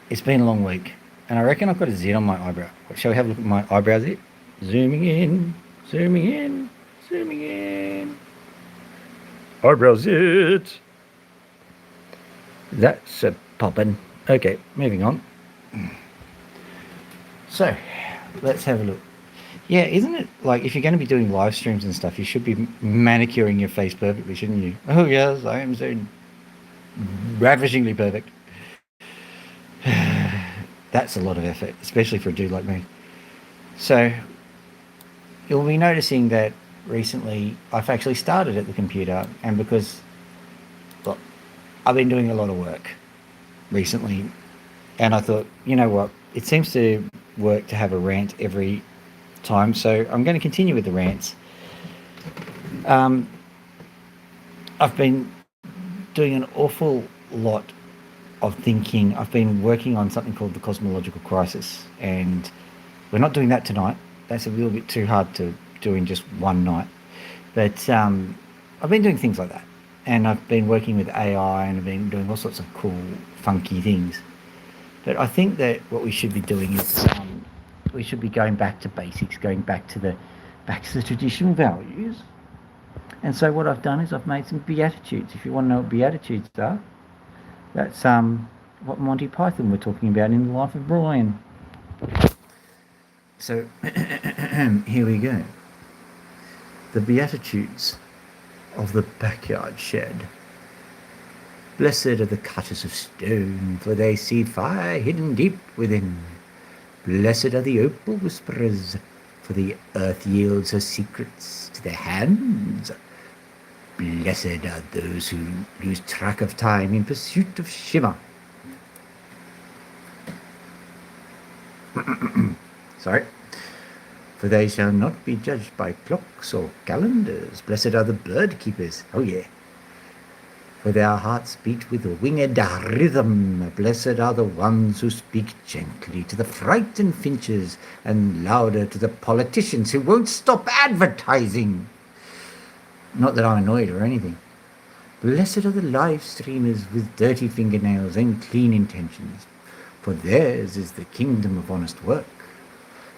It's been a long week, and I reckon I've got a zit on my eyebrow. Shall we have a look at my eyebrow zit? Zooming in, zooming in, zooming in. Eyebrow zit. That's a poppin'. Okay, moving on. So, let's have a look. Yeah, isn't it like if you're going to be doing live streams and stuff, you should be manicuring your face perfectly, shouldn't you? Oh, yes, I am so ravishingly perfect. That's a lot of effort, especially for a dude like me. So, you'll be noticing that recently I've actually started at the computer, and because, well, I've been doing a lot of work recently, and I thought, you know what, it seems to work to have a rant every time, so I'm going to continue with the rants. I've been doing an awful lot of thinking. I've been working on something called the cosmological crisis, and we're not doing that tonight. That's a little bit too hard to do in just one night. But I've been doing things like that, and I've been working with AI, and I've been doing all sorts of cool, funky things. But I think that what we should be doing is we should be going back to basics, going back to the traditional values. And so what I've done is I've made some beatitudes. If you want to know what beatitudes are, that's what Monty Python were talking about in the life of Brian. So here we go. The beatitudes of the backyard shed. Blessed are the cutters of stone, for they see fire hidden deep within. Blessed are the opal whisperers, for the earth yields her secrets to their hands. Blessed are those who lose track of time in pursuit of shimmer. Sorry. For they shall not be judged by clocks or calendars. Blessed are the bird keepers. Oh yeah. For their hearts beat with winged rhythm. Blessed are the ones who speak gently to the frightened finches and louder to the politicians who won't stop advertising. Not that I'm annoyed or anything. Blessed are the live streamers with dirty fingernails and clean intentions, for theirs is the kingdom of honest work.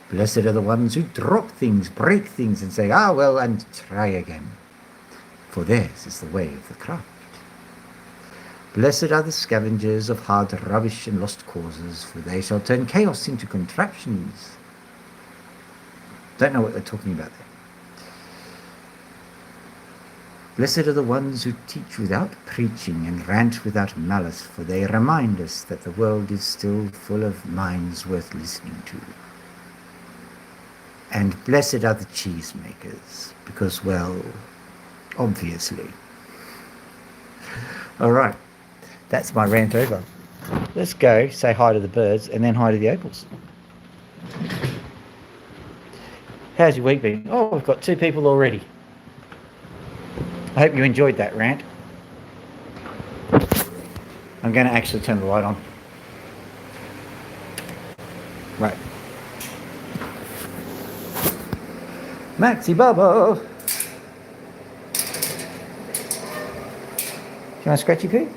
Blessed are the ones who drop things, break things, and say, ah, well, and try again, for theirs is the way of the craft. Blessed are the scavengers of hard rubbish and lost causes, for they shall turn chaos into contraptions. Don't know what they're talking about there. Blessed are the ones who teach without preaching and rant without malice, for they remind us that the world is still full of minds worth listening to. And blessed are the cheesemakers, because, well, obviously. All right, that's my rant over. Let's go say hi to the birds and then hi to the opals. How's your week been? Oh, we've got 2 people already. I hope you enjoyed that rant. I'm going to actually turn the light on. Right. Maxi Bubba. Do you want a scratchy poo?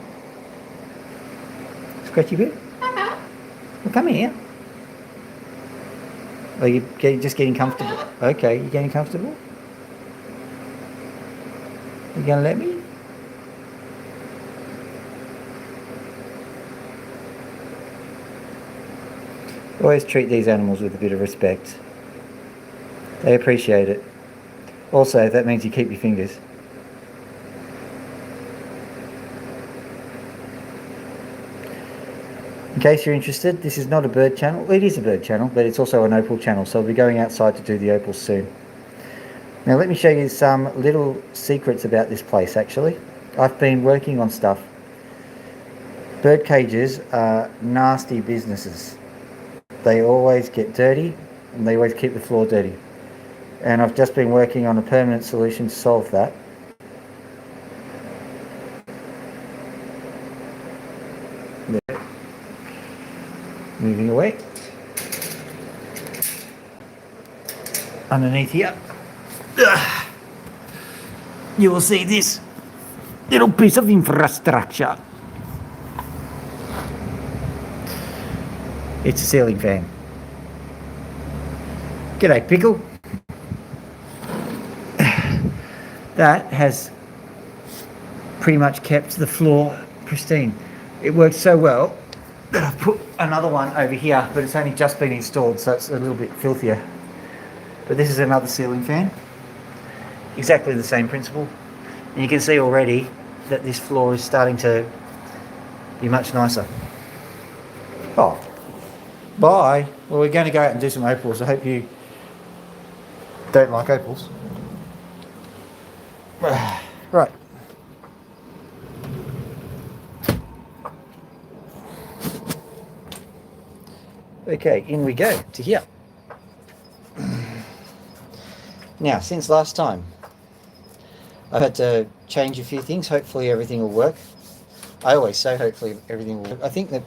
Scratchy poo? Well, come here. Are you just getting comfortable? Okay, you getting comfortable? You gonna let me? Always treat these animals with a bit of respect. They appreciate it. Also, that means you keep your fingers. In case you're interested, this is not a bird channel. It is a bird channel, but it's also an opal channel, so I'll be going outside to do the opals soon. Now let me show you some little secrets about this place actually. I've been working on stuff. Bird cages are nasty businesses. They always get dirty and they always keep the floor dirty. And I've just been working on a permanent solution to solve that. There. Moving away. Underneath here. You will see this little piece of infrastructure. It's a ceiling fan. G'day, Pickle. That has pretty much kept the floor pristine. It works so well that I've put another one over here, but it's only just been installed, so it's a little bit filthier. But this is another ceiling fan. Exactly the same principle. And you can see already that this floor is starting to be much nicer. Oh, bye. Well, we're going to go out and do some opals. I hope you don't like opals. Right. Okay, in we go to here. Now, since last time, I've had to change a few things. Hopefully everything will work. I always say hopefully everything will work. I think that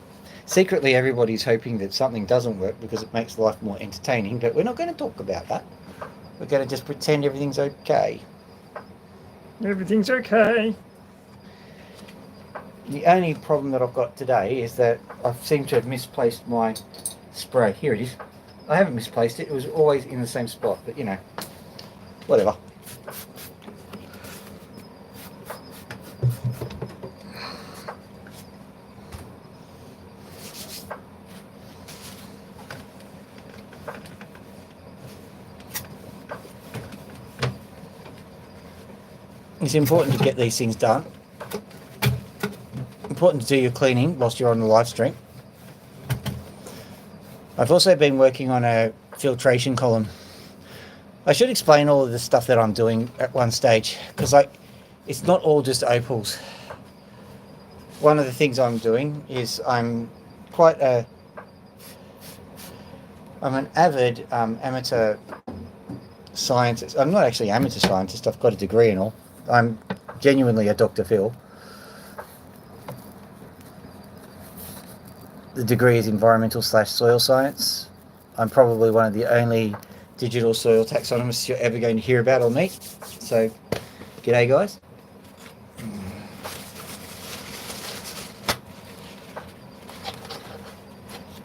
secretly everybody's hoping that something doesn't work because it makes life more entertaining, but we're not going to talk about that. We're going to just pretend everything's okay. Everything's okay. The only problem that I've got today is that I seem to have misplaced my spray. Here it is. I haven't misplaced it. It was always in the same spot, but you know, whatever. It's important to get these things done. Important to do your cleaning whilst you're on the live stream. I've also been working on a filtration column. I should explain all of the stuff that I'm doing at one stage, because it's not all just opals. One of the things I'm doing is I'm an avid amateur scientist. I'm not actually an amateur scientist, I've got a degree and all. I'm genuinely a Dr. Phil. The degree is environmental/soil science. I'm probably one of the only digital soil taxonomists you're ever going to hear about or meet. So, g'day guys.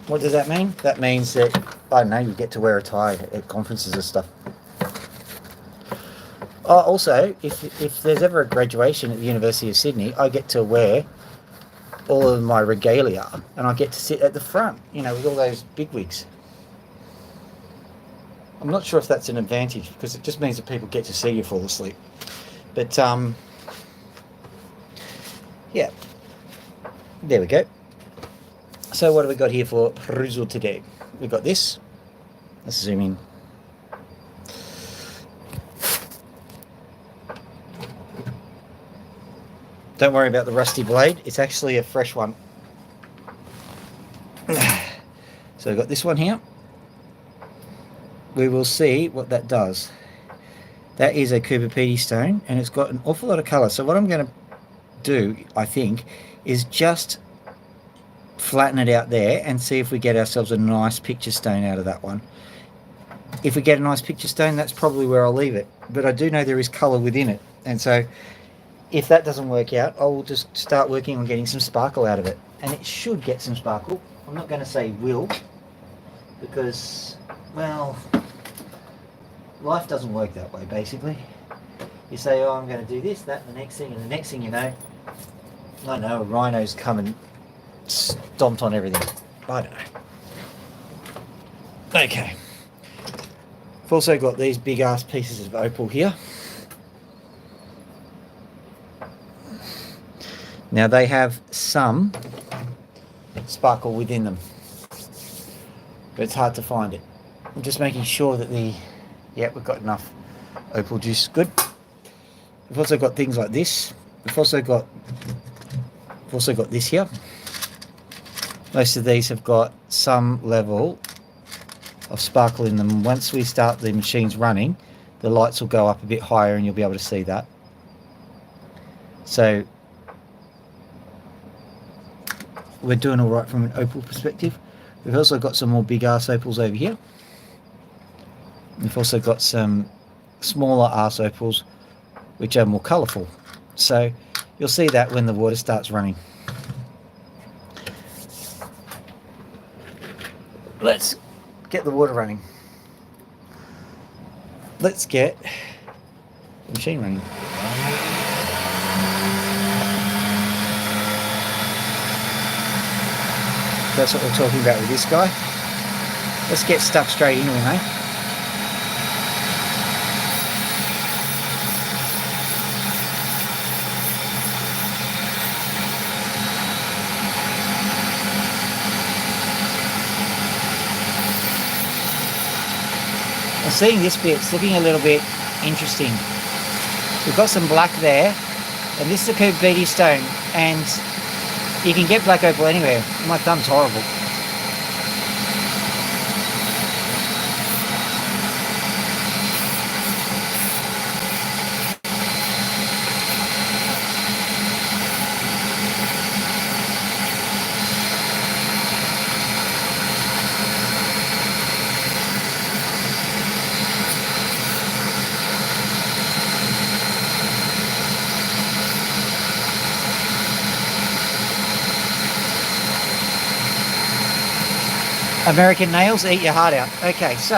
What does that mean? That means that, I don't know, you get to wear a tie at conferences and stuff. Also, if there's ever a graduation at the University of Sydney, I get to wear all of my regalia and I get to sit at the front, you know, with all those bigwigs. I'm not sure if that's an advantage because it just means that people get to see you fall asleep. But, yeah, there we go. So what have we got here for perusal today? We've got this. Let's zoom in. Don't worry about the rusty blade. It's actually a fresh one. So we've got this one here. We will see what that does. That is a Cooper stone, and it's got an awful lot of colour. So what I'm going to do, I think, is just flatten it out there and see if we get ourselves a nice picture stone out of that one. If we get a nice picture stone, that's probably where I'll leave it. But I do know there is colour within it, and so if that doesn't work out, I will just start working on getting some sparkle out of it. And it should get some sparkle. I'm not going to say will, because, well, life doesn't work that way, basically. You say, oh, I'm going to do this, that, and the next thing, and the next thing you know, I don't know, a rhino's come and stomped on everything. I don't know. Okay. I've also got these big ass pieces of opal here. Now they have some sparkle within them, but it's hard to find it. I'm just making sure that we've got enough opal juice. Good. We've also got things like this. We've also got this here. Most of these have got some level of sparkle in them. Once we start the machines running, the lights will go up a bit higher and you'll be able to see that. So we're doing all right from an opal perspective. We've also got some more big arse opals over here. We've also got some smaller arse opals which are more colourful. So you'll see that when the water starts running. Let's get the water running. Let's get the machine running. That's what we're talking about with this guy. Let's get stuck straight into him, eh? I'm seeing this bit, it's looking a little bit interesting. We've got some black there, and this is a Kubiti stone, and you can get black opal anywhere. My thumb's horrible. American nails eat your heart out. Okay, so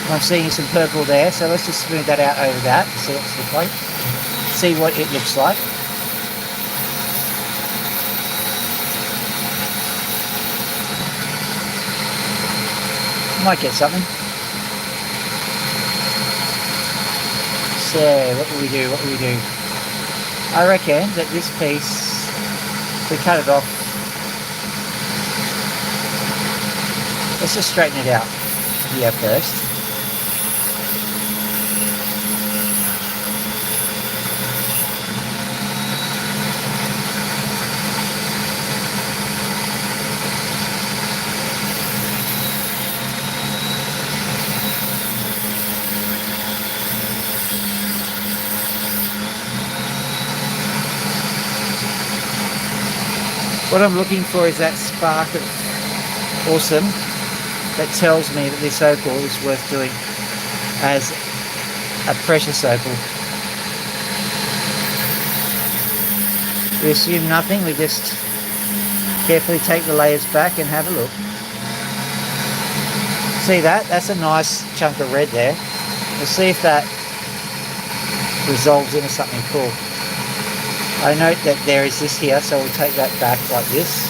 I'm seeing some purple there, so let's just smooth that out over that, see what it's look like. See what it looks like. Might get something. So what do we do? I reckon that this piece, if we cut it off, let's just straighten it out here first. What I'm looking for is that spark of awesome that tells me that this opal is worth doing as a precious opal. We assume nothing, we just carefully take the layers back and have a look. See that? That's a nice chunk of red there. We'll see if that resolves into something cool. I note that there is this here, so we'll take that back like this.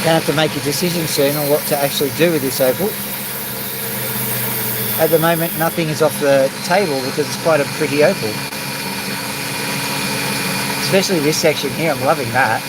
Going to have to make a decision soon on what to actually do with this opal. At the moment, nothing is off the table because it's quite a pretty opal. Especially this section here, I'm loving that.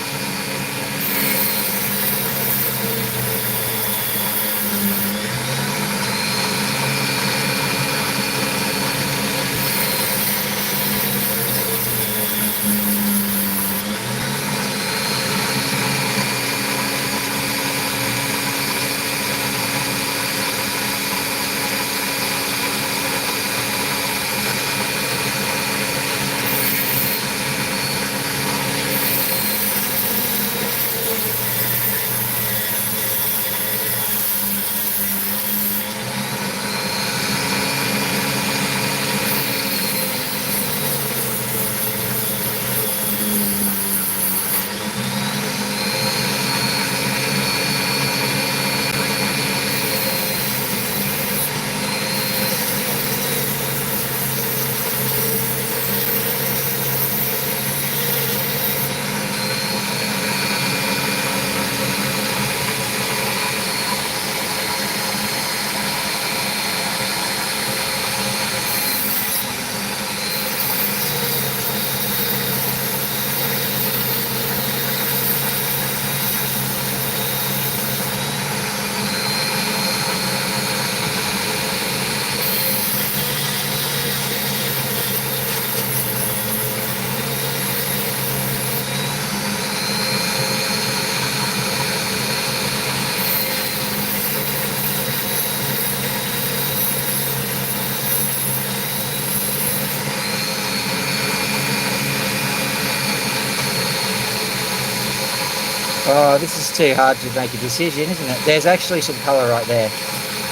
Oh, this is too hard to make a decision, isn't it? There's actually some colour right there.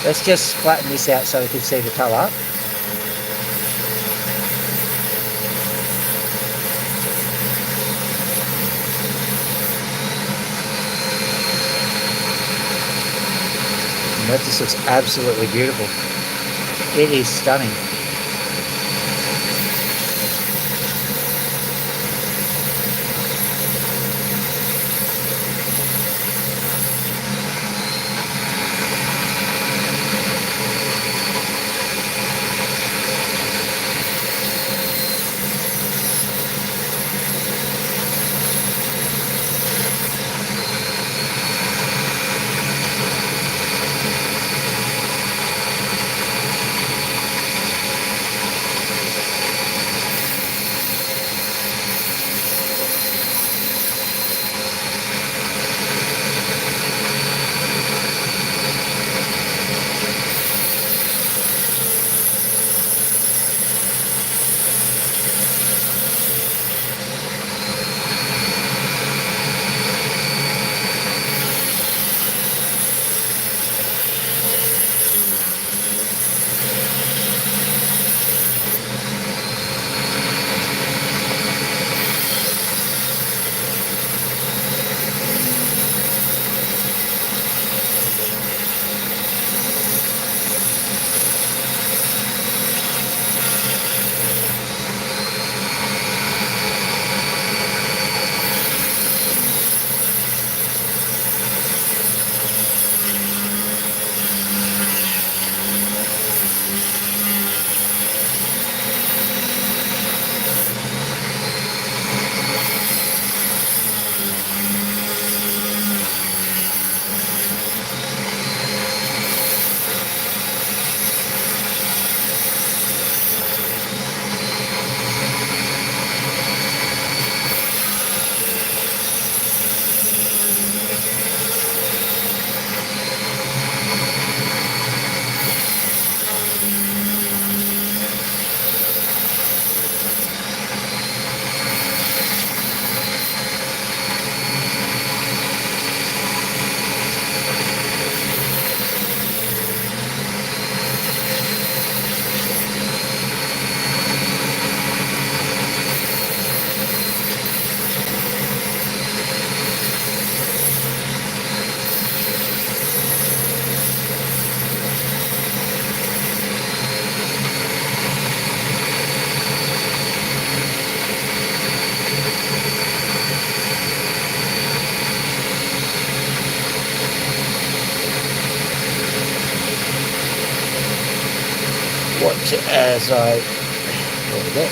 Let's just flatten this out so we can see the colour. And that just looks absolutely beautiful. It is stunning. Watch it as I... There we go.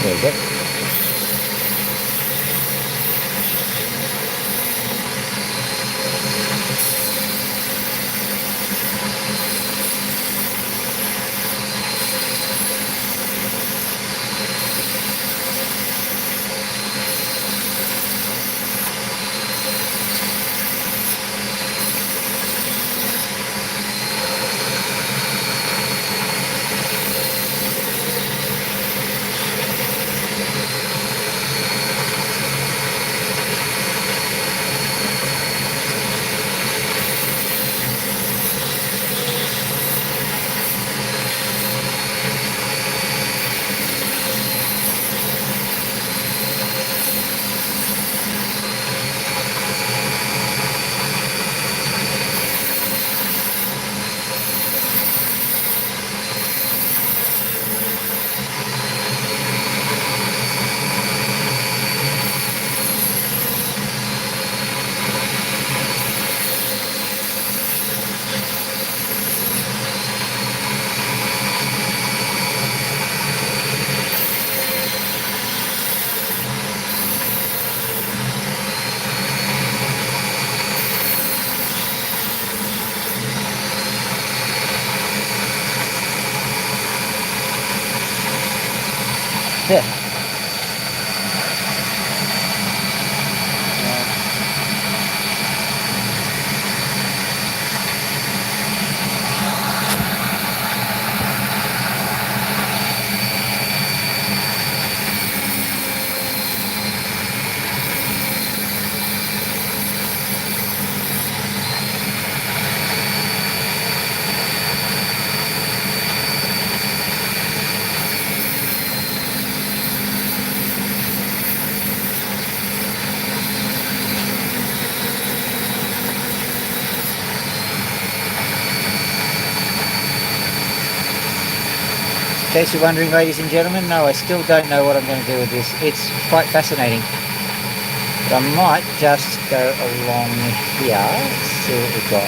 There we go. case you're wondering, ladies and gentlemen, no, I still don't know what I'm going to do with this. It's quite fascinating. But I might just go along here, see what we've got.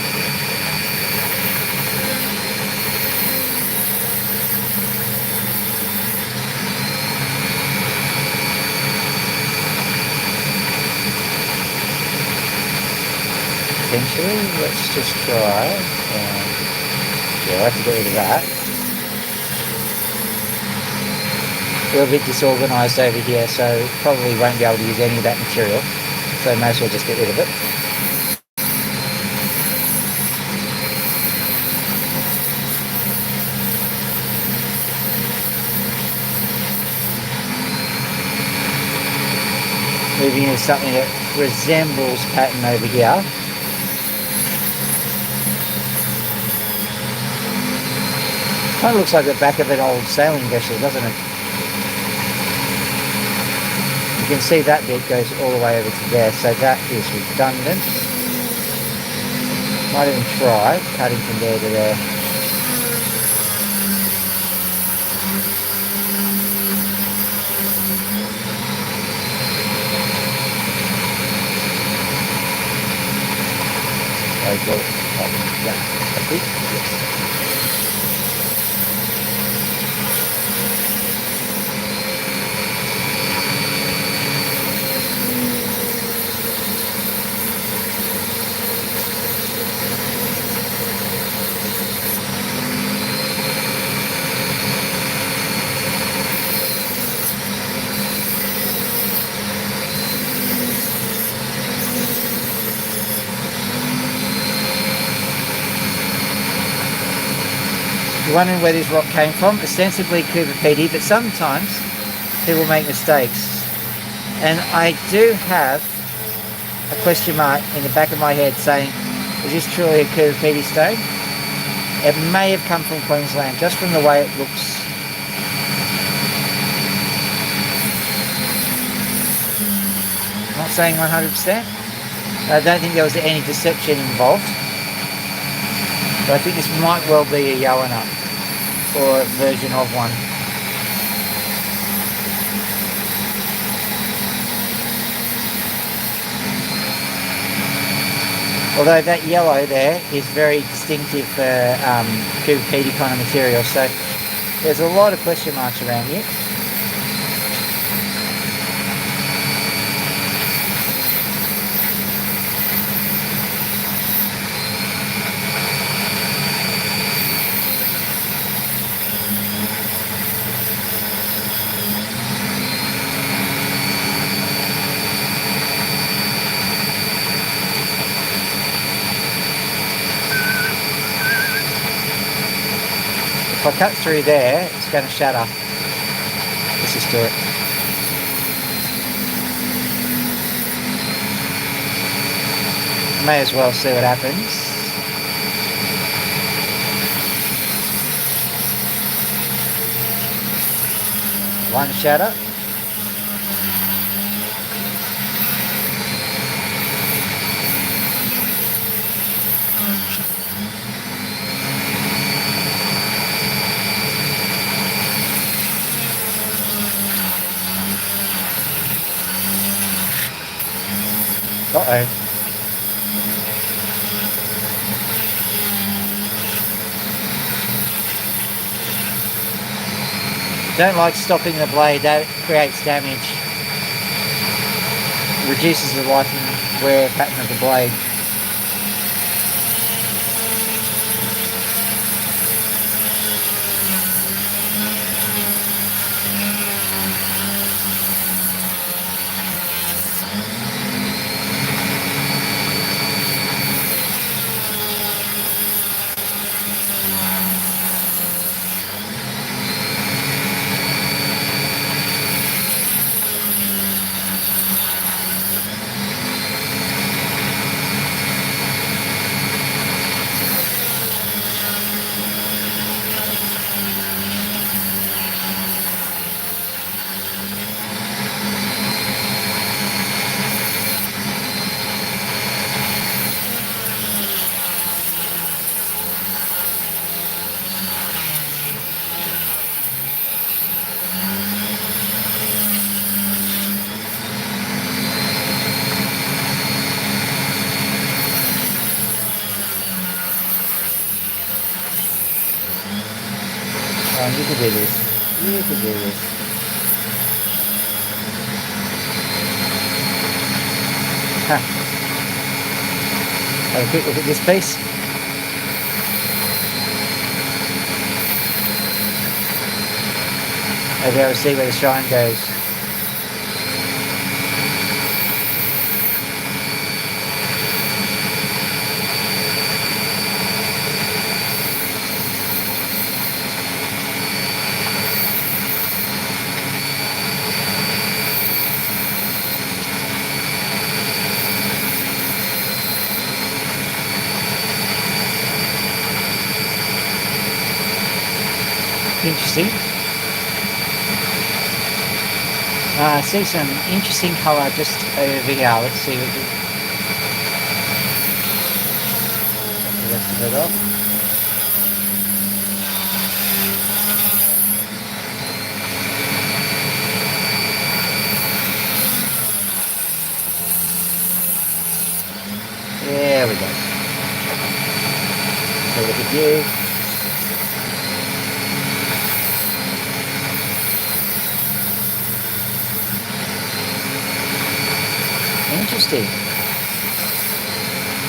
Potentially, let's just try. Yeah, I'll have to get rid of that. We're a bit disorganised over here, so probably won't be able to use any of that material. So may as well just get rid of it. Moving into something that resembles pattern over here. Kind of looks like the back of an old sailing vessel, doesn't it? You can see that bit goes all the way over to there, so that is redundant. Might even try cutting from there to there. You're wondering where this rock came from? Ostensibly Cooper Pedy, but sometimes people make mistakes. And I do have a question mark in the back of my head saying, is this truly a Cooper Pedy stone? It may have come from Queensland, just from the way it looks. Not saying 100%. I don't think there was any deception involved. But I think this might well be a Yowana, or a version of one. Although that yellow there is very distinctive for Cooper Pedy kind of material, so there's a lot of question marks around here. If I cut through there, it's going to shatter. Let's just do it. May as well see what happens. One shatter. Uh-oh. Don't like stopping the blade, that creates damage. Reduces the life and wear pattern of the blade. on, you can do this. You can do this. Huh. Have a quick look at this piece. Maybe I'll see where the shine goes. Interesting. I see some interesting colour just over here. Let's see what the rest of it off. There we go. So look at you. Interesting.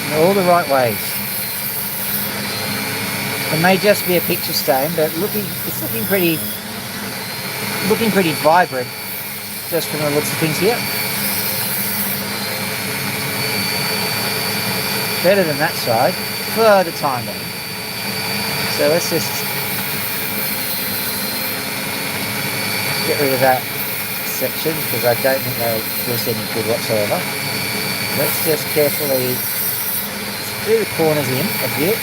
In all the right ways. It may just be a picture stone, but it's looking pretty vibrant just from the looks of things here. Better than that side for the time being. So let's just get rid of that section because I don't think they'll do us any good whatsoever. Let's just carefully do the corners in a bit.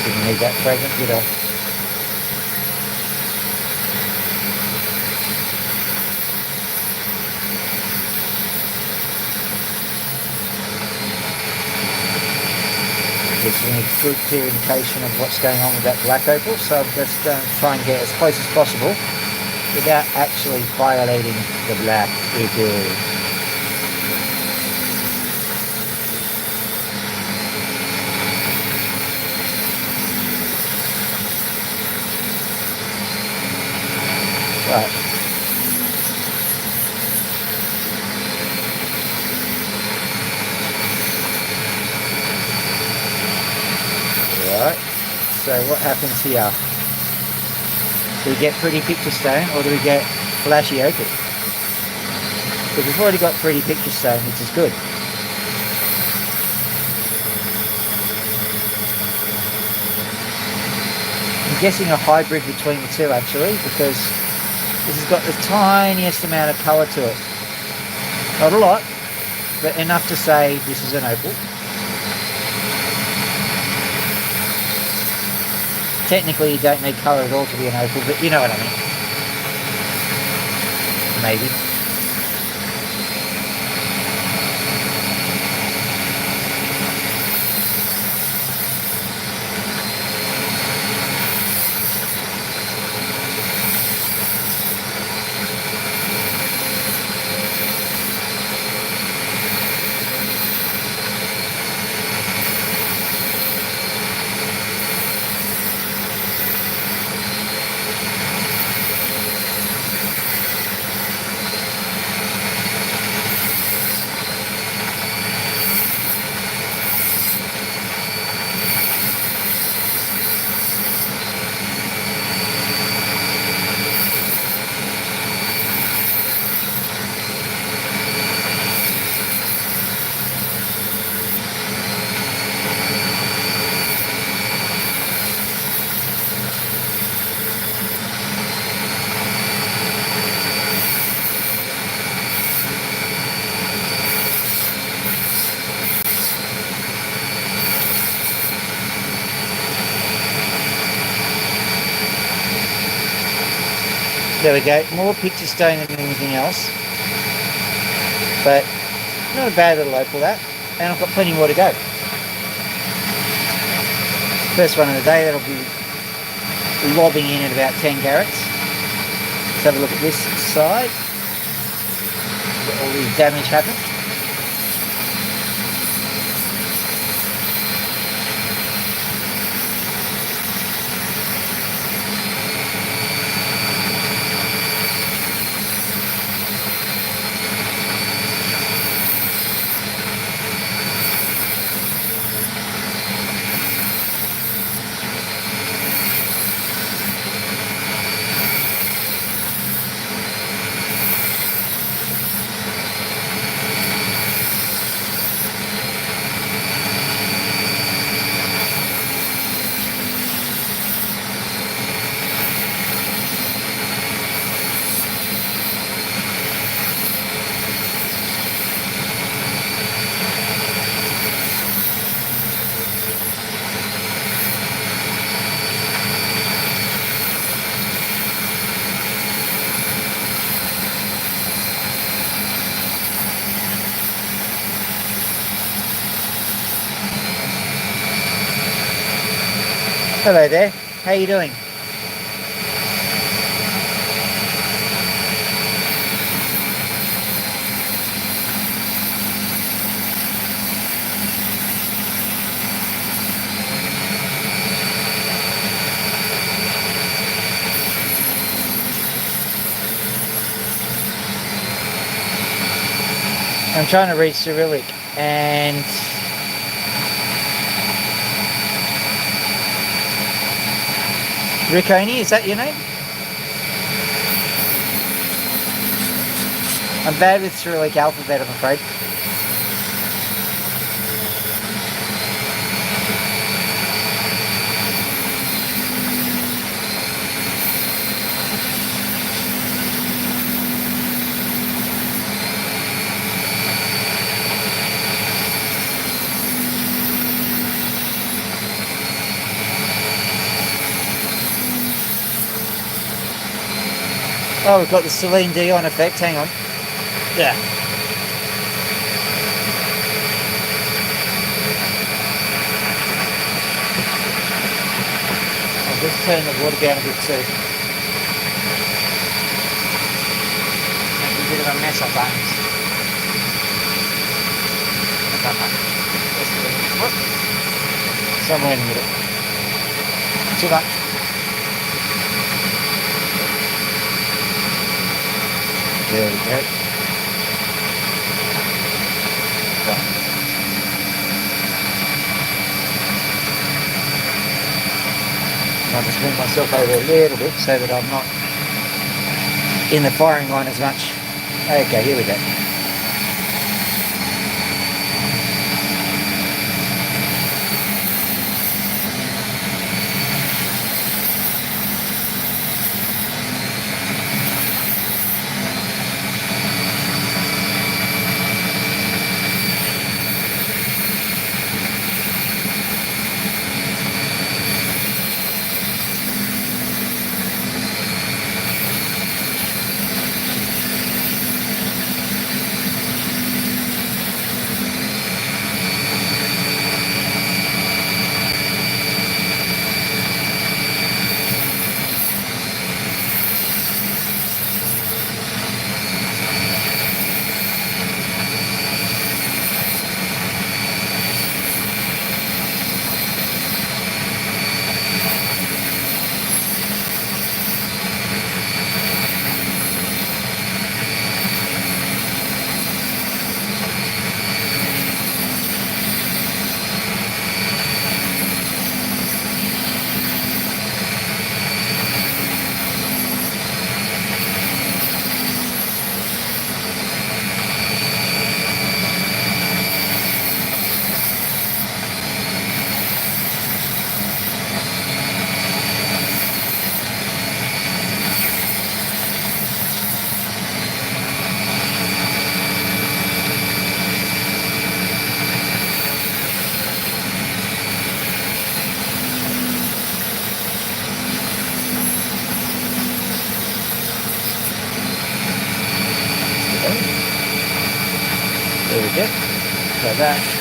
Didn't need that fragment, did I? Gives me a good clear indication of what's going on with that black opal, so I'm just going to try and get as close as possible without actually violating the black opal. Right. Right. So what happens here? Do we get pretty picture stone or do we get flashy opal? Because we've already got pretty picture stone, which is good. I'm guessing a hybrid between the two actually, because this has got the tiniest amount of colour to it. Not a lot, but enough to say this is an opal. Technically you don't need colour at all to be an opal, but you know what I mean. Maybe. There we go, more picture stone than anything else, but not a bad little opal that, and I've got plenty more to go. First one of the day, that'll be lobbing in at about 10 carats. Let's have a look at this side. all this damage happen. Hello there, how you doing? I'm trying to read Cyrillic and Ricconi, is that your name? I'm bad with Cyrillic alphabet, I'm afraid. Oh, we've got the Celine Dion effect, hang on. Yeah. I'll just turn the water down a bit too. Make a bit of a mess of buttons. Somewhere in the middle. Too much. There we go. Right. I'll just move myself over a little bit so that I'm not in the firing line as much. Okay, here we go. There we go. Like that.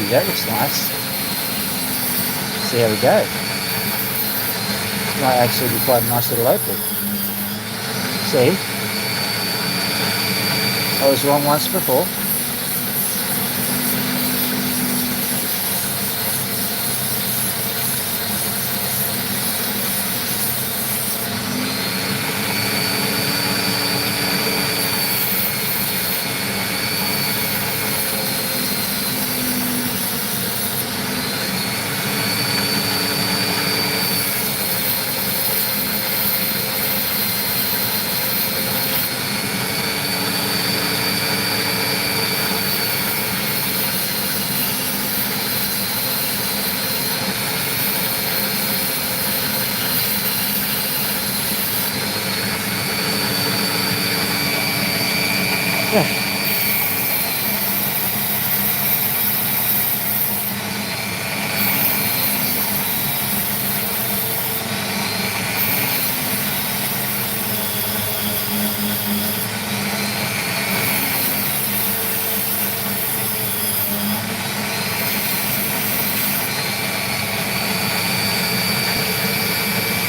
Ooh, that looks nice. See how we go. Might actually be quite a nice little opal. See? I was wrong once before. Yeah.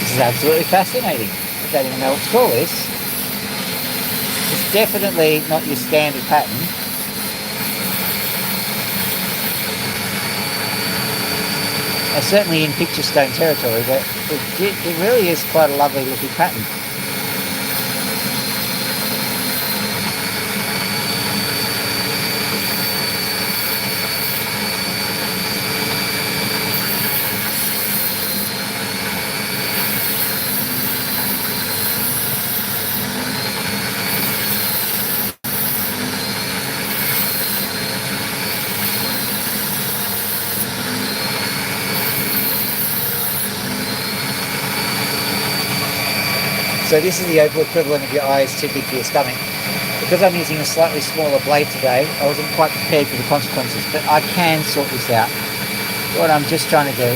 This is absolutely fascinating. I don't even know what to call this. It's definitely not your standard pattern. It's certainly in picture stone territory, but it really is quite a lovely looking pattern. So this is the opal equivalent of your eyes tipping for your stomach. Because I'm using a slightly smaller blade today, I wasn't quite prepared for the consequences, but I can sort this out. What I'm just trying to do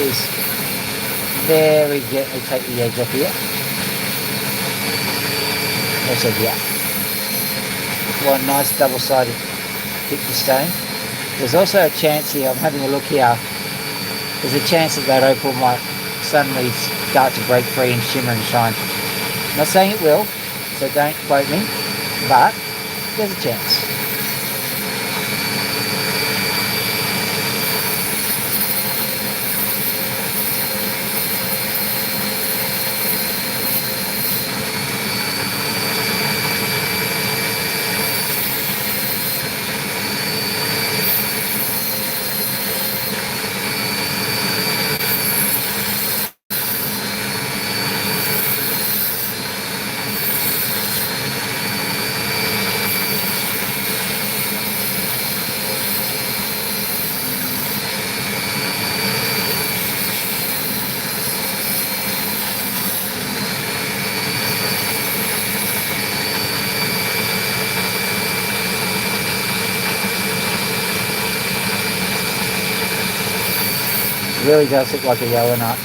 is very gently take the edge off here. Also here. One nice double-sided picture stone. There's also a chance here, I'm having a look here, there's a chance that opal might suddenly start to break free and shimmer and shine. I'm not saying it will, so don't quote me, but there's a chance. It really does look like a yellow nut.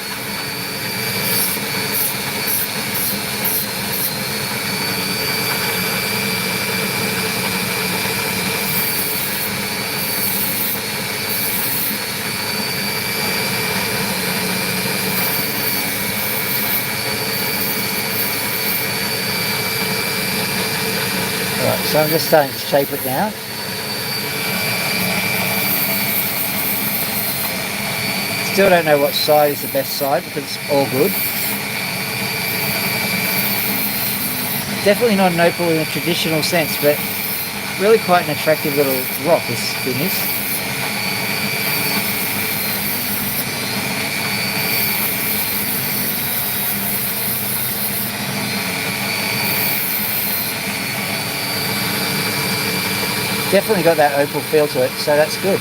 Alright, so I'm just starting to shape it now. Still don't know what side is the best side because it's all good. Definitely not an opal in a traditional sense, but really quite an attractive little rock this thing is. Definitely got that opal feel to it, so that's good.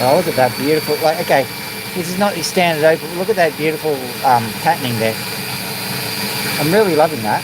Oh, look at that beautiful, like, okay, this is not your standard opal. Look at that beautiful patterning there. I'm really loving that.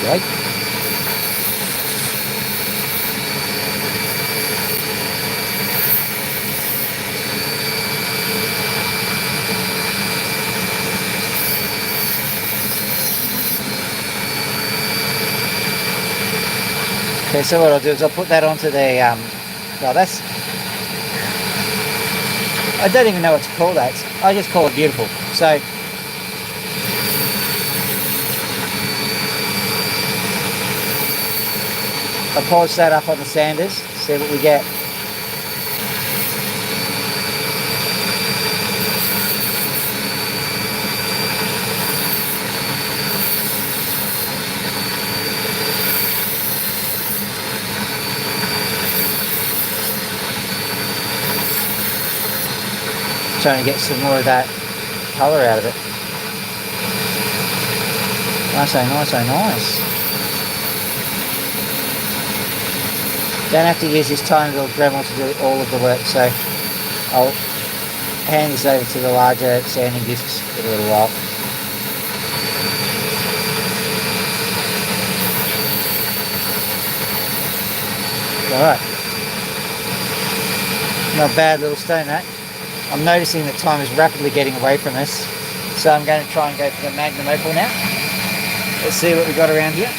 Right? Okay, so what I'll do is I'll put that onto the, well, that's, I don't even know what to call that. I just call it beautiful. So, I'll polish that up on the sanders, see what we get. Trying to get some more of that colour out of it. Nice, nice, nice. Don't have to use this tiny little Dremel to do all of the work, so I'll hand this over to the larger sanding discs in a little while. Alright. Not bad little stone, that. I'm noticing that time is rapidly getting away from us, so I'm going to try and go for the Magnum Opal now. Let's see what we got around here.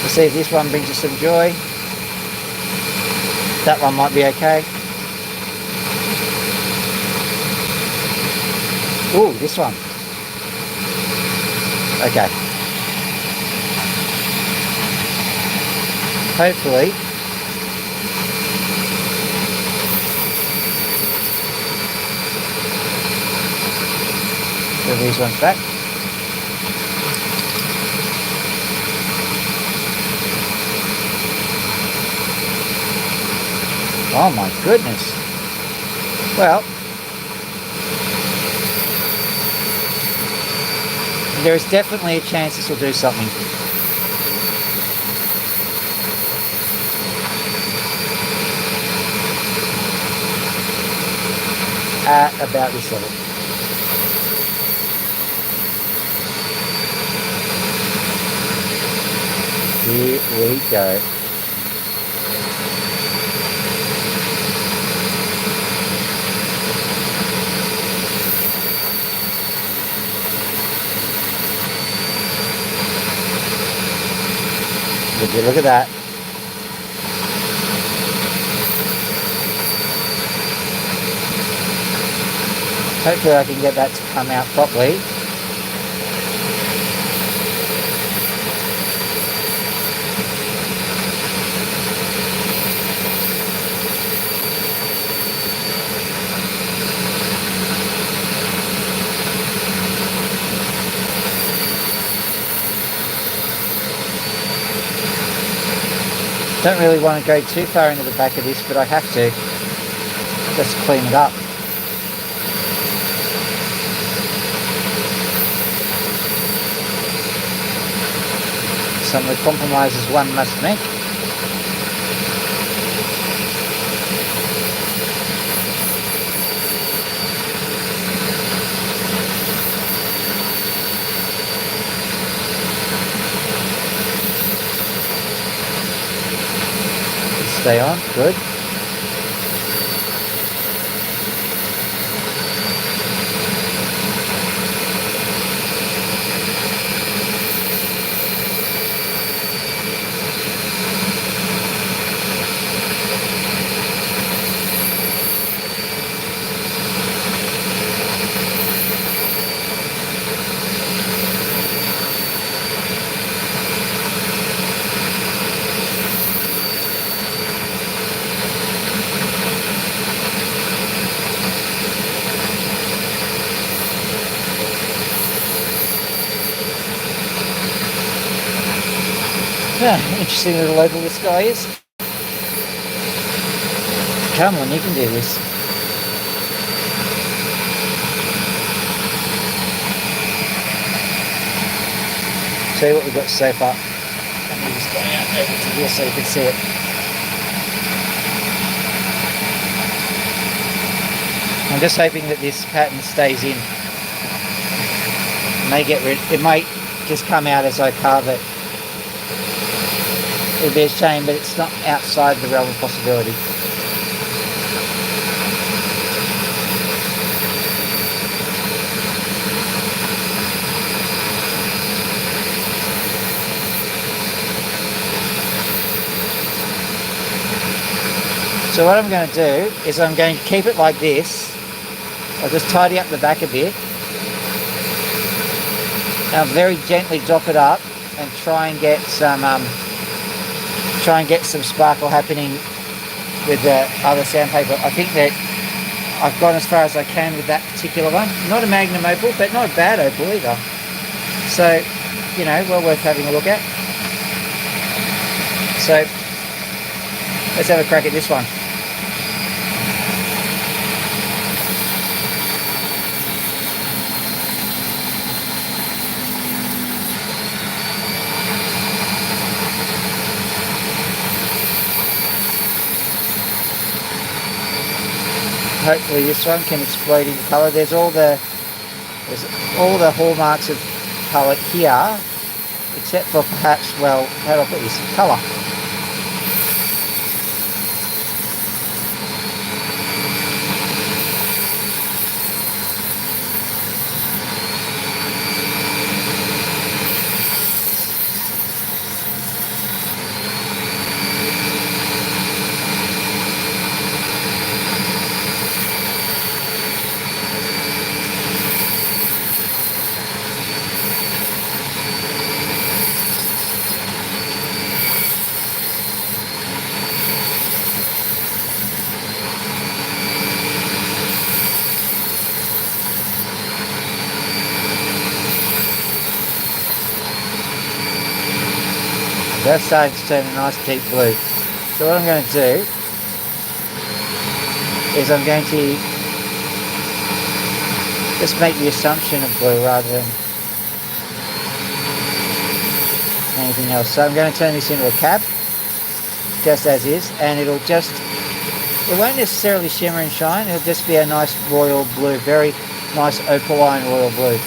Let's see if this one brings us some joy. That one might be okay. Ooh, this one. Okay. Hopefully put these ones back. Oh my goodness. Well, there is definitely a chance this will do something. At about this level. Here we go. Would you look at that? Hopefully I can get that to come out properly. Don't really want to go too far into the back of this, but I have to just clean it up. Some of the compromises one must make. Stay on, good. Interesting little opal this guy is. Come on, you can do this. See what we've got so far. Let me just go out over to here so you can see it. I'm just hoping that this pattern stays in. It might just come out as I carve it. It would be a shame, but it's not outside the realm of possibility. So what I'm going to do is I'm going to keep it like this. I'll just tidy up the back a bit. I'll very gently drop it up and try and get some sparkle happening with the other sandpaper. I think that I've gone as far as I can with that particular one. Not a magnum opal, but not a bad opal either. So, you know, well worth having a look at. So, let's have a crack at this one. Hopefully this one can explode into colour. There's all the hallmarks of colour here, except for perhaps, well, how do I put this? Colour. That's starting to turn a nice deep blue. So what I'm going to do is I'm going to just make the assumption of blue rather than anything else. So I'm going to turn this into a cap, just as is, and it won't necessarily shimmer and shine, it'll just be a nice royal blue, very nice opaline royal blue.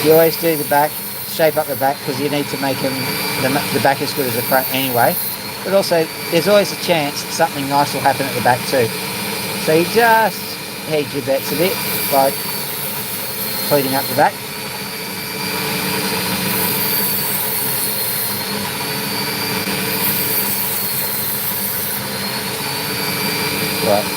You always do the back, shape up the back, because you need to make the back as good as the front anyway. But also, there's always a chance that something nice will happen at the back too. So you just hedge your bets a bit by pleating up the back. Right.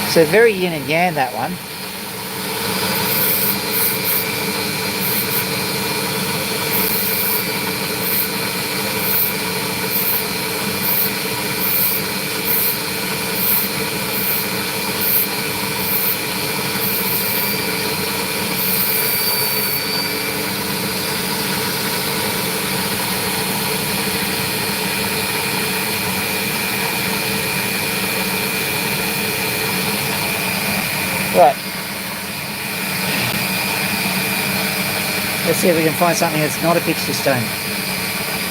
So very yin and yang, that one. Right. Let's see if we can find something that's not a picture stone.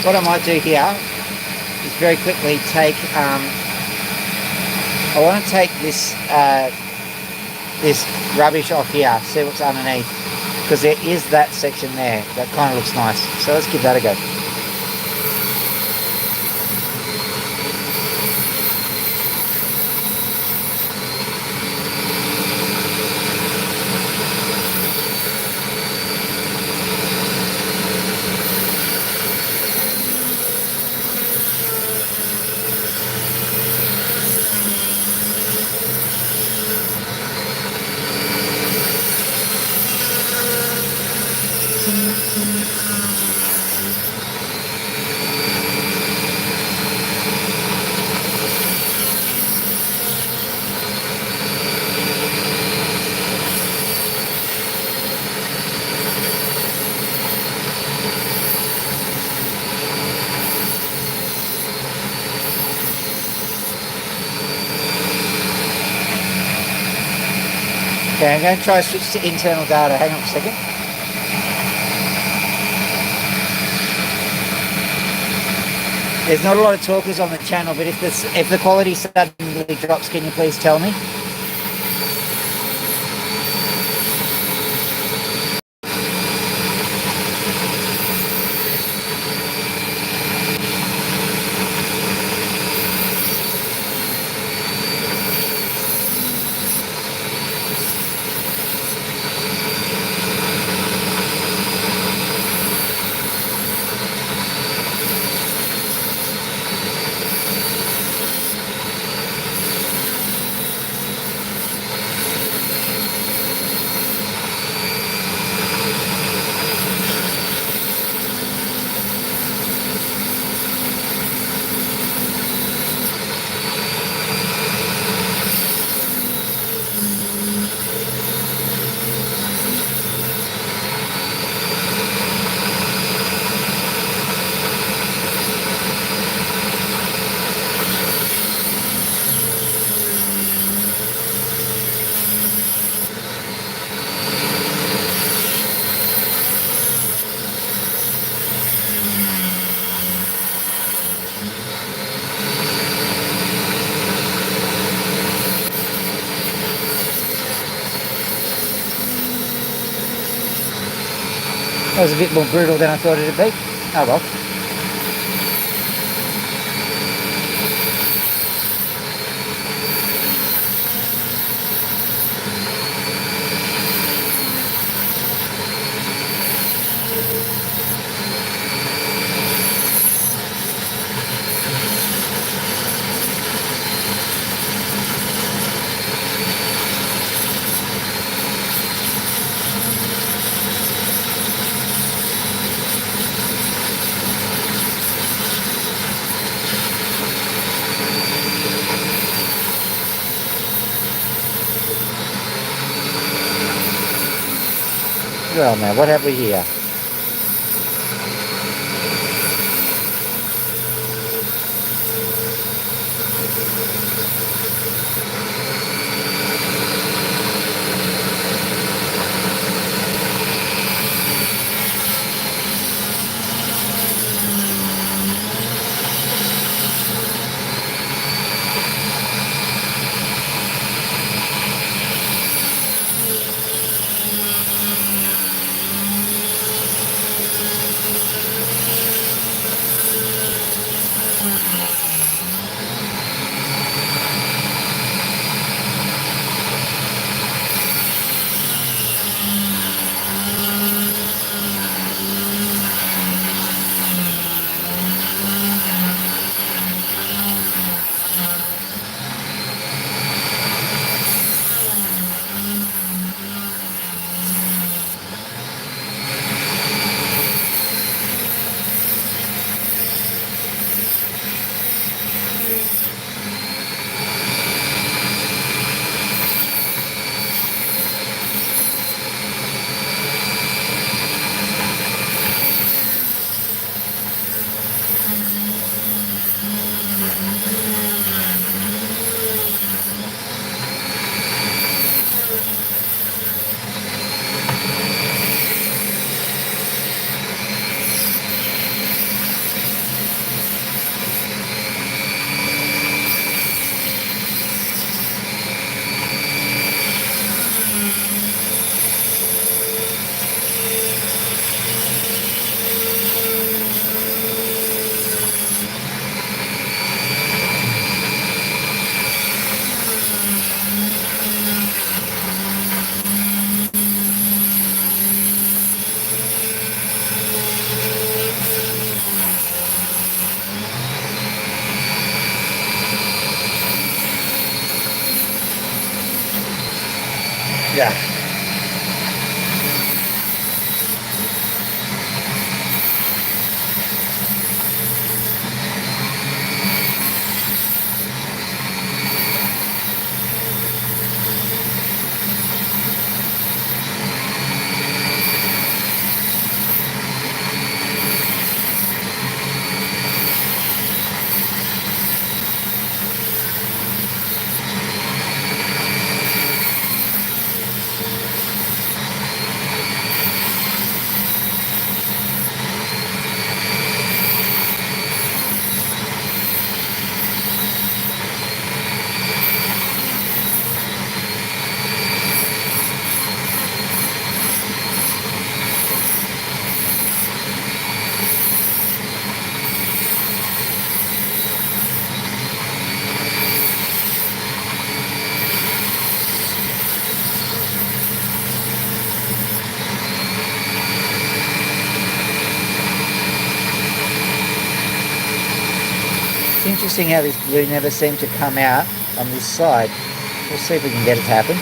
What I might do here is very quickly take I want to take this rubbish off here, see what's underneath, because there is that section there that kind of looks nice. So let's give that a go. Okay, I'm going to try to switch to internal data. Hang on a second. There's not a lot of talkers on the channel, but if the quality suddenly drops, can you please tell me? That was a bit more brutal than I thought it'd be. Oh well. Well now, what have we here? Yeah. It's interesting how this blue never seemed to come out on this side. We'll see if we can get it to happen.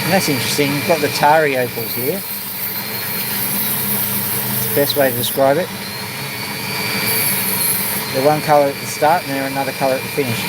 And that's interesting. You've got the tarry opals here. It's the best way to describe it. They're one colour at the start and they're another colour at the finish.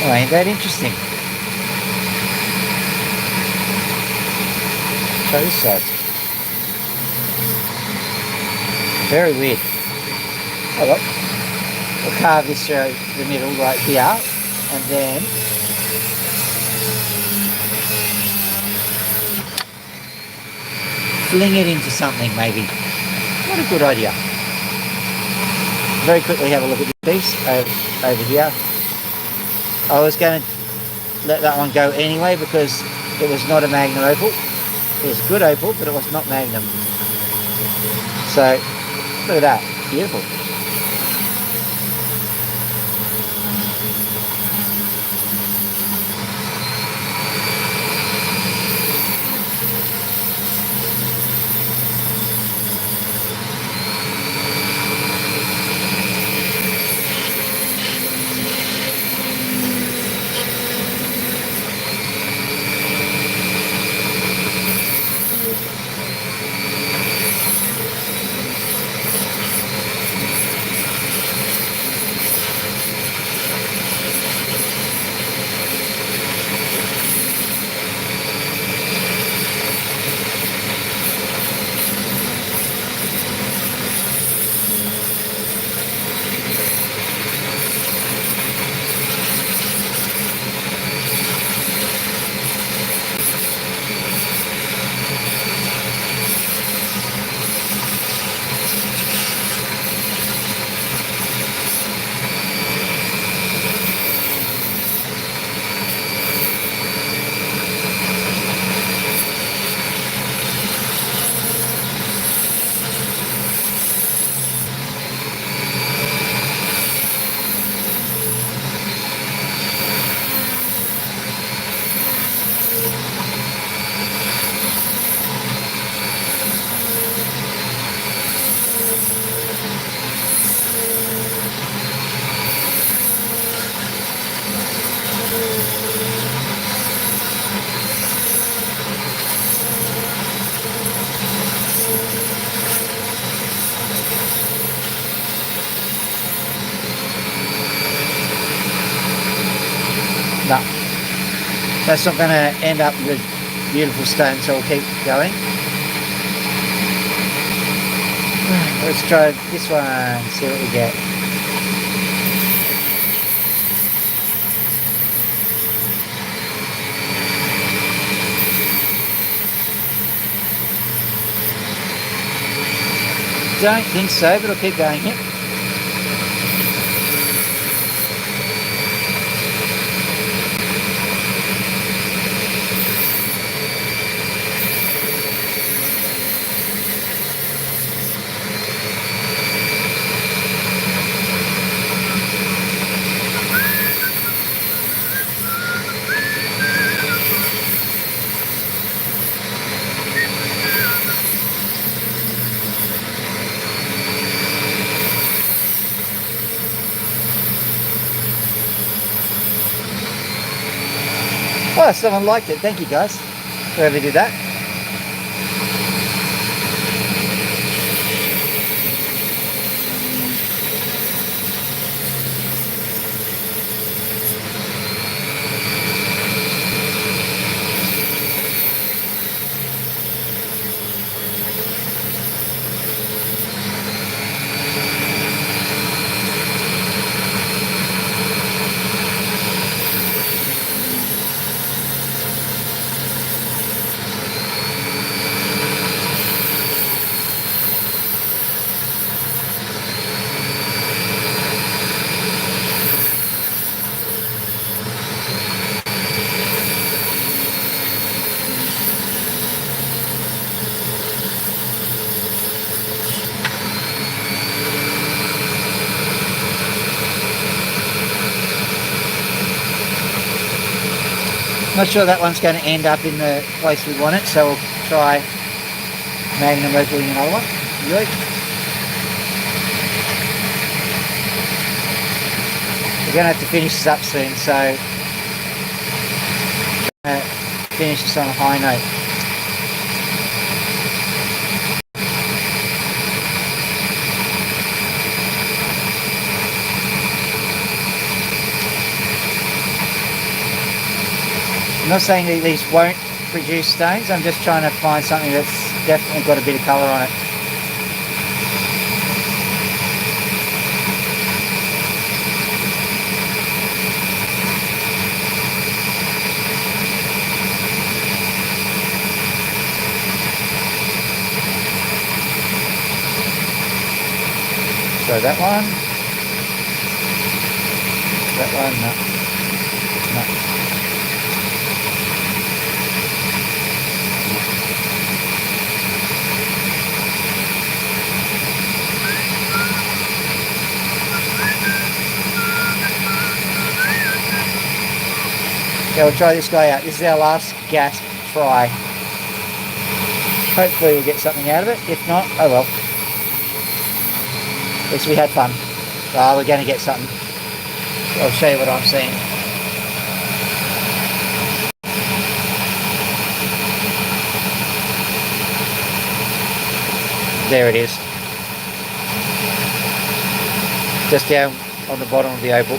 Oh, ain't that interesting? Try this side. Very weird. Oh, look. We'll carve this through the middle right here, and then fling it into something maybe. What a good idea. Very quickly have a look at this piece over here. I was going to let that one go anyway because it was not a Magnum opal. It was a good opal, but it was not Magnum. So, look at that. Beautiful. No, that's not going to end up with beautiful stone, so we'll keep going. Let's try this one, see what we get. Don't think so, but I'll keep going here. Oh, someone liked it. Thank you, guys. Whoever did that. Not sure that one's going to end up in the place we want it, so we'll try magnum doing another one. Yoink. We're going to have to finish this up soon, so I'm going to finish this on a high note. I'm not saying that these won't produce stones, I'm just trying to find something that's definitely got a bit of colour on it. So that one, no. Okay, we'll try this guy out. This is our last gas try. Hopefully we'll get something out of it. If not, oh well. At least we had fun. We're going to get something. I'll show you what I'm seeing. There it is. Just down on the bottom of the opal.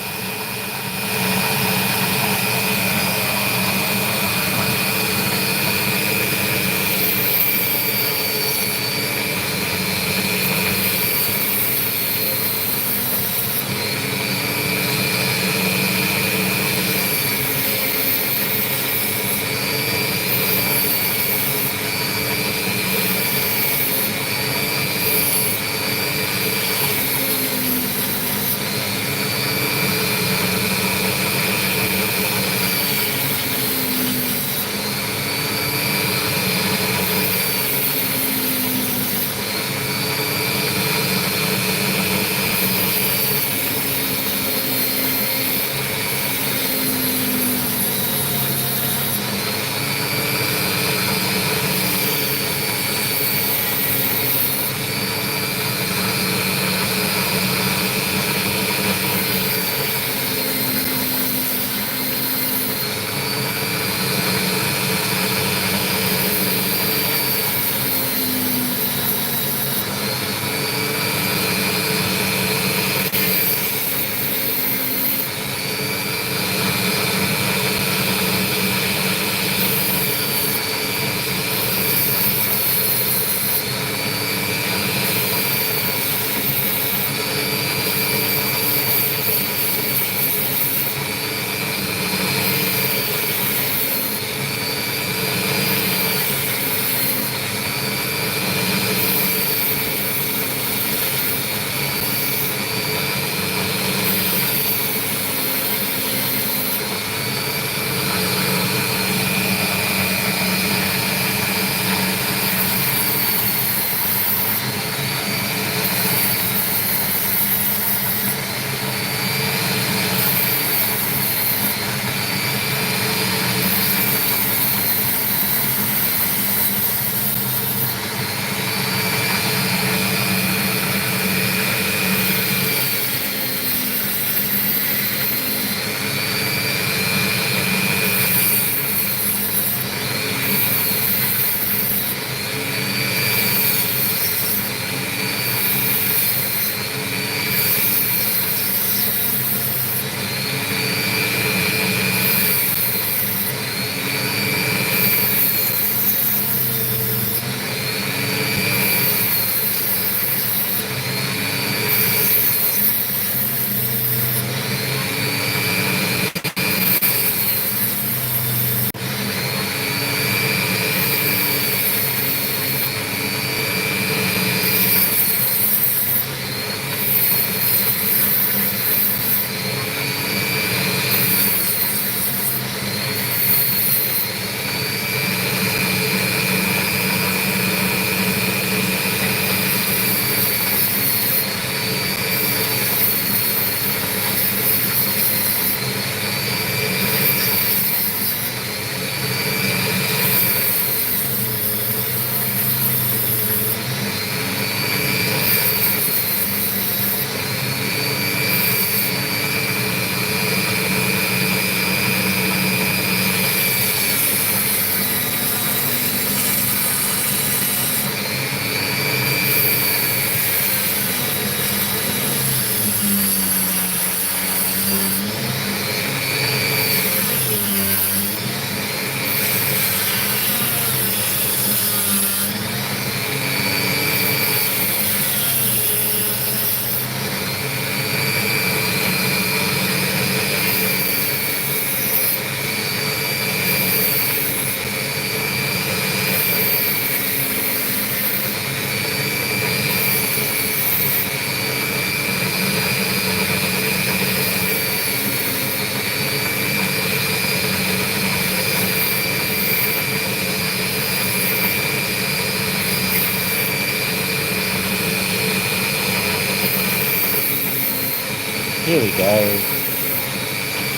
Here we go.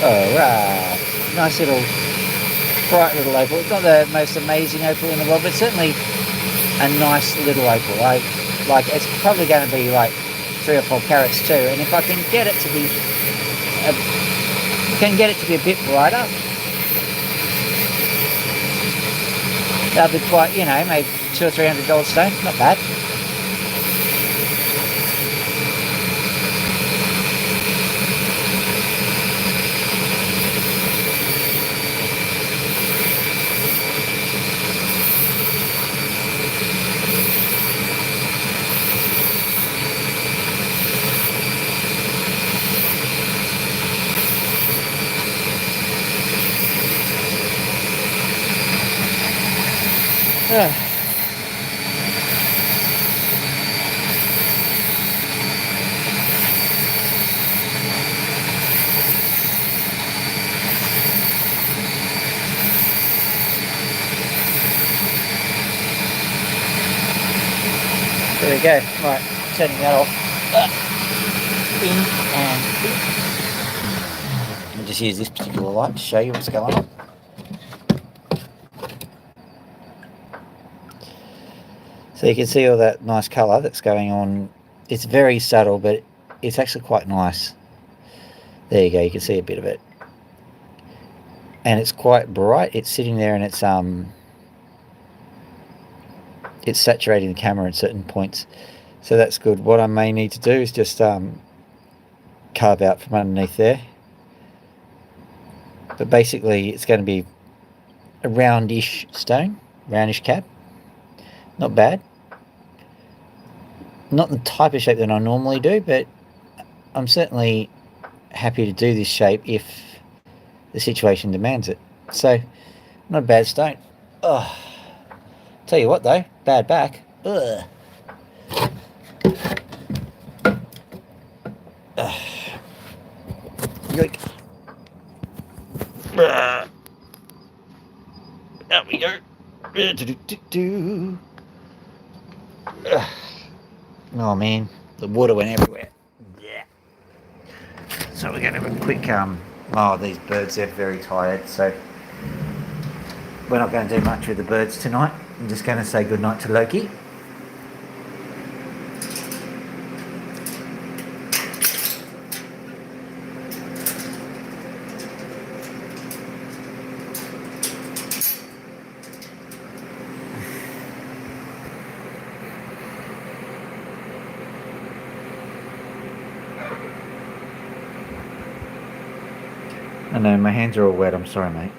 Alright. Nice little, bright little opal. It's not the most amazing opal in the world, but certainly a nice little opal. Like it's probably going to be like 3 or 4 carats too. And if I can get it to be a bit brighter, that'll be quite, you know, maybe $200 or $300 stone. Not bad. There we go. Right, turning that off. In and in. I'll just use this particular light to show you what's going on. So you can see all that nice colour that's going on. It's very subtle, but it's actually quite nice. There you go, you can see a bit of it. And it's quite bright. It's sitting there and it's saturating the camera at certain points. So that's good. What I may need to do is just carve out from underneath there. But basically it's going to be a roundish stone, roundish cap. Not bad. Not the type of shape that I normally do, but I'm certainly happy to do this shape if the situation demands it. So, not a bad stone. Oh, tell you what though, bad back. Ugh. Yoink. There we go. Oh man, the water went everywhere. Yeah. So we're going to have a quick, oh, these birds, they're very tired, so we're not going to do much with the birds tonight. I'm just going to say goodnight to Loki. I know, my hands are all wet, I'm sorry mate.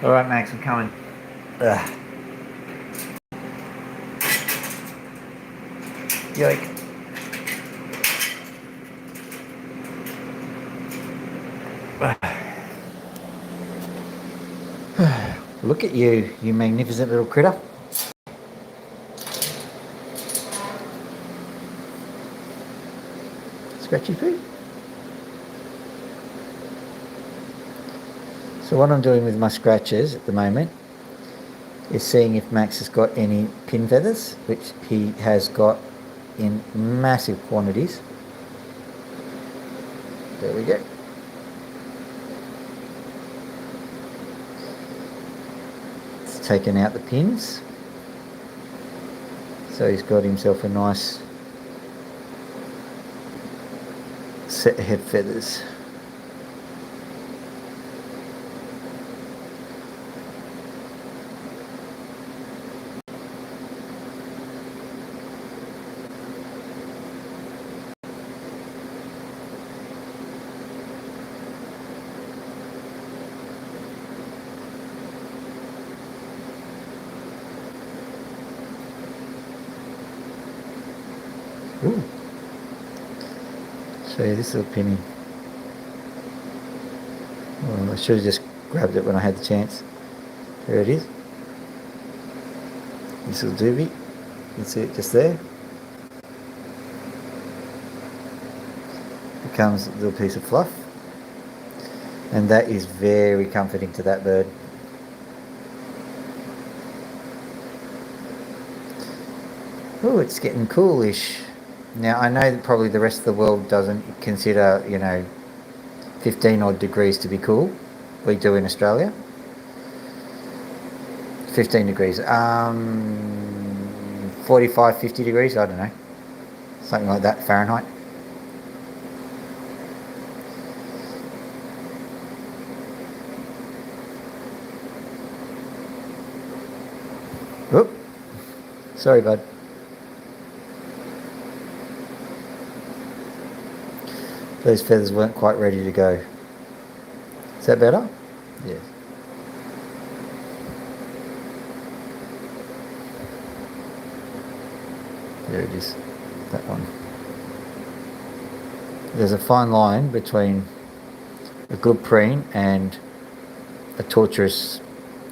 Alright Max, I'm coming. Ugh. Yoink. Look at you, you magnificent little critter. Scratchy poo. So what I'm doing with my scratches at the moment is seeing if Max has got any pin feathers, which he has got in massive quantities. There we go. It's taken out the pins. So he's got himself a nice set of head feathers. Ooh. Show you this little penny. Well, I should have just grabbed it when I had the chance. There it is. This little doobie. You can see it just there. comes a little piece of fluff. And that is very comforting to that bird. Oh, it's getting coolish. Now, I know that probably the rest of the world doesn't consider, 15 odd degrees to be cool. We do in Australia. 15 degrees. 45, 50 degrees, I don't know. Something like that, Fahrenheit. Oop. Sorry, bud. Those feathers weren't quite ready to go. Is that better? Yes. There it is. That one. There's a fine line between a good preen and a torturous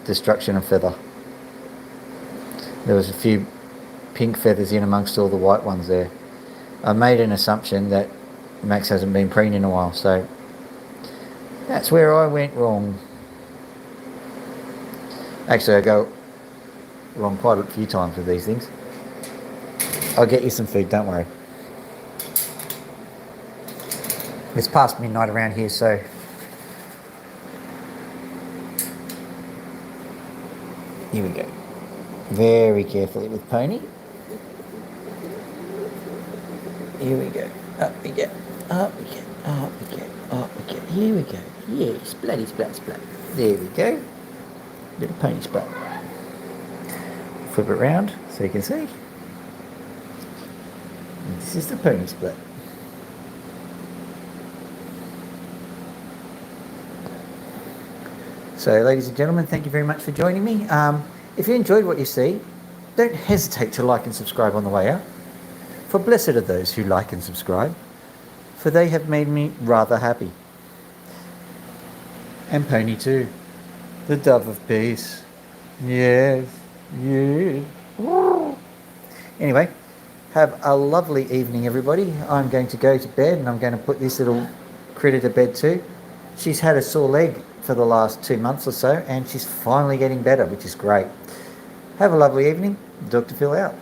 destruction of feather. There was a few pink feathers in amongst all the white ones there. I made an assumption that Max hasn't been preened in a while, so that's where I went wrong. Actually, I go wrong quite a few times with these things. I'll get you some food, don't worry. It's past midnight around here, so here we go. Very carefully with Pony. Here we go. Up we go. Up we go. Up we go. Up we go. Here we go. Yeah, splatty, splat, splat. There we go. Little Pony splat. Flip it round so you can see. And this is the Pony splat. So, ladies and gentlemen, thank you very much for joining me. If you enjoyed what you see, don't hesitate to like and subscribe on the way out. For blessed are those who like and subscribe, for they have made me rather happy. And Pony too, the dove of peace. Yes, yes. Anyway, have a lovely evening, everybody. I'm going to go to bed, and I'm going to put this little critter to bed too. She's had a sore leg for the last 2 months or so, and she's finally getting better, which is great. Have a lovely evening. Dr. Phil out.